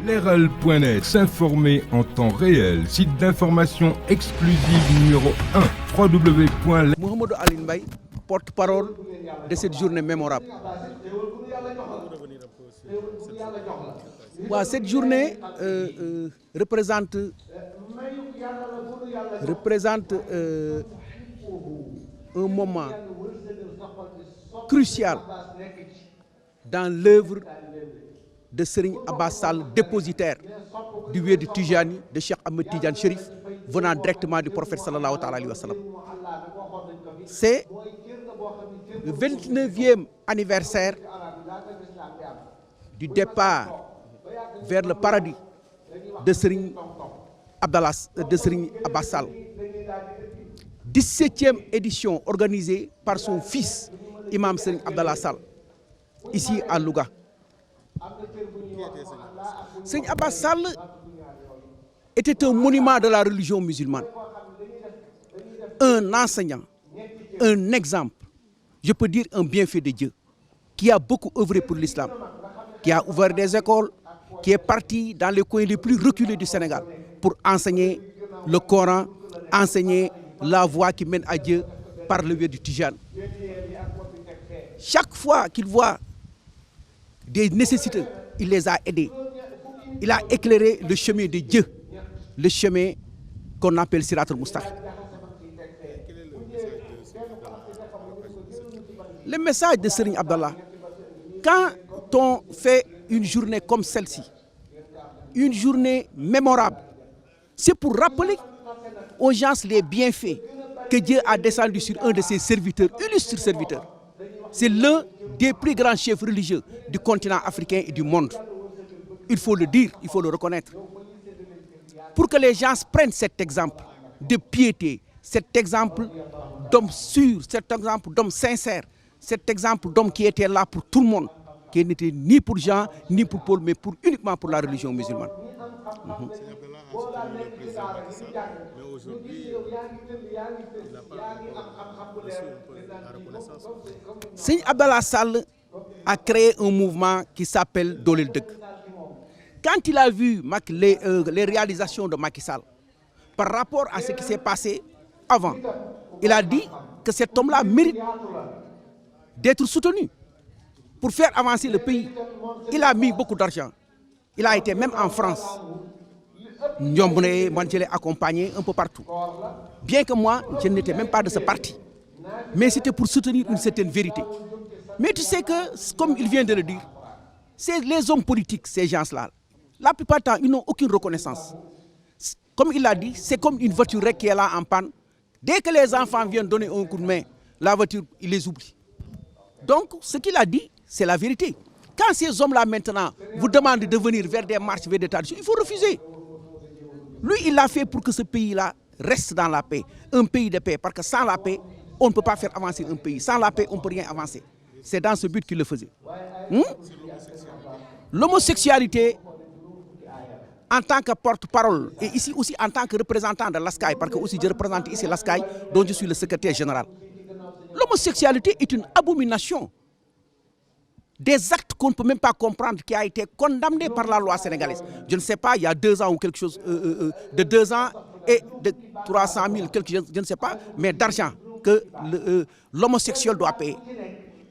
Leral.net, s'informer en temps réel. Site d'information exclusive numéro 1, www. Mouhamadou Aline Mbaye, porte-parole de cette journée mémorable. Cette journée représente un moment crucial dans l'œuvre de Serigne Abbas Sall, dépositaire du Wird Tijani de Cheikh Ahmed Tidiane Chérif, venant directement du prophète sallallahu alayhi wa sallam. C'est le 29e anniversaire du départ vers le paradis de Serigne Abbas Sall. 17e édition organisée par son fils, Imam Serigne Abdallah Sall, ici à Louga. Serigne Abbas Sall était un monument de la religion musulmane, un enseignant, un exemple, je peux dire un bienfait de Dieu, qui a beaucoup œuvré pour l'islam, qui a ouvert des écoles, qui est parti dans les coins les plus reculés du Sénégal pour enseigner le Coran, enseigner la voie qui mène à Dieu par le biais du Tijane. Chaque fois qu'il voit des nécessités, il les a aidés. Il a éclairé le chemin de Dieu, le chemin qu'on appelle Sirat al-Mustaqim. Le message de Serigne Abdallah, quand on fait une journée comme celle-ci, une journée mémorable, c'est pour rappeler aux gens les bienfaits que Dieu a descendus sur un de ses serviteurs, illustres serviteurs. C'est l'un des plus grands chefs religieux du continent africain et du monde. Il faut le dire, il faut le reconnaître. Pour que les gens prennent cet exemple de piété, cet exemple d'homme sûr, cet exemple d'homme sincère, cet exemple d'homme qui était là pour tout le monde, qui n'était ni pour Jean, ni pour Paul, mais uniquement pour la religion musulmane. Serigne Abdallah Sall a créé un mouvement qui s'appelle Dolel Deug. Quand il a vu les réalisations de Macky Sall par rapport à ce qui s'est passé avant, il a dit que cet homme-là mérite d'être soutenu pour faire avancer le pays. Il a mis beaucoup d'argent. Il a été même en France. Moi, je l'ai accompagné un peu partout. Bien que moi, je n'étais même pas de ce parti. Mais c'était pour soutenir une certaine vérité. Mais tu sais que, comme il vient de le dire, c'est les hommes politiques, ces gens-là. La plupart du temps, ils n'ont aucune reconnaissance. Comme il l'a dit, c'est comme une voiture qui est là en panne. Dès que les enfants viennent donner un coup de main, la voiture, ils les oublient. Donc, ce qu'il a dit, c'est la vérité. Quand ces hommes-là, maintenant, vous demandent de venir vers des marches, vers des traditions, il faut refuser. Lui, il l'a fait pour que ce pays-là reste dans la paix. Un pays de paix. Parce que sans la paix, on ne peut pas faire avancer un pays. Sans la paix, on ne peut rien avancer. C'est dans ce but qu'il le faisait. L'homosexualité, en tant que porte-parole, et ici aussi en tant que représentant de l'ASCAI, parce que aussi je représente ici l'ASCAI, dont je suis le secrétaire général. L'homosexualité est une abomination. Des actes qu'on ne peut même pas comprendre, qui a été condamné par la loi sénégalaise. Je ne sais pas, il y a 2 ans ou quelque chose, de 2 ans et de 300 000, je ne sais pas, mais d'argent que l'homosexuel doit payer.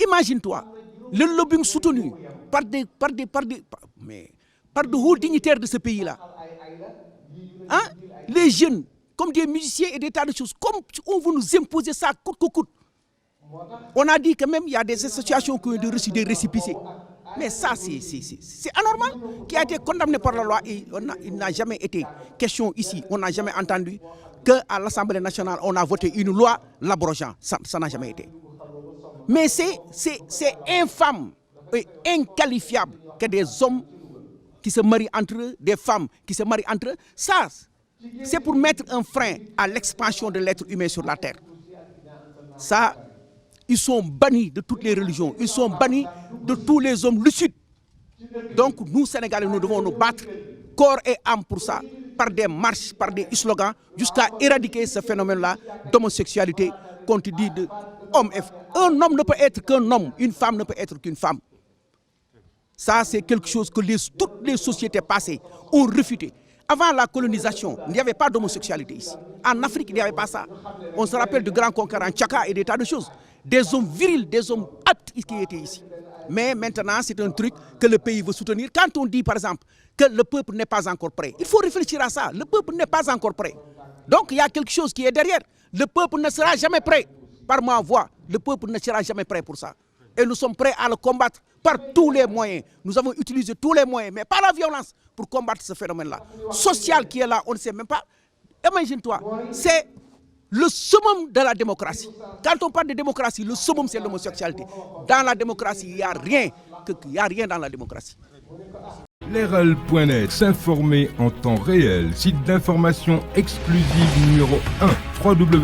Imagine-toi, le lobbying soutenu par de hauts dignitaires de ce pays-là. Hein? Les jeunes, comme des musiciens et des tas de choses, comme on veut nous imposer ça coûte que coûte. On a dit que même il y a des associations qui ont reçu des récépissés. Mais ça, c'est anormal, qui a été condamné par la loi et il n'a jamais été question ici. On n'a jamais entendu qu'à l'Assemblée nationale, on a voté une loi l'abrogeant. Ça n'a jamais été. Mais c'est infâme et inqualifiable que des hommes qui se marient entre eux, des femmes qui se marient entre eux. Ça, c'est pour mettre un frein à l'expansion de l'être humain sur la terre. Ça, ils sont bannis de toutes les religions, ils sont bannis de tous les hommes lucides. Donc nous, Sénégalais, nous devons nous battre corps et âme pour ça, par des marches, par des slogans, jusqu'à éradiquer ce phénomène-là d'homosexualité qu'on te dit de homme. Un homme ne peut être qu'un homme, une femme ne peut être qu'une femme. Ça, c'est quelque chose que toutes les sociétés passées ont refuté. Avant la colonisation, il n'y avait pas d'homosexualité ici. En Afrique, il n'y avait pas ça. On se rappelle du grand conquérant Tchaka et des tas de choses. Des hommes virils, des hommes aptes qui étaient ici. Mais maintenant, c'est un truc que le pays veut soutenir. Quand on dit, par exemple, que le peuple n'est pas encore prêt, il faut réfléchir à ça. Le peuple n'est pas encore prêt. Donc, il y a quelque chose qui est derrière. Le peuple ne sera jamais prêt. Par ma voix, le peuple ne sera jamais prêt pour ça. Et nous sommes prêts à le combattre par tous les moyens. Nous avons utilisé tous les moyens, mais pas la violence, pour combattre ce phénomène-là. Social qui est là, on ne sait même pas. Imagine-toi, c'est le summum de la démocratie. Quand on parle de démocratie, le summum, c'est l'homosexualité. Dans la démocratie, il n'y a rien. Il n'y a rien dans la démocratie. Leral.net, s'informer en temps réel. Site d'information exclusive numéro 1.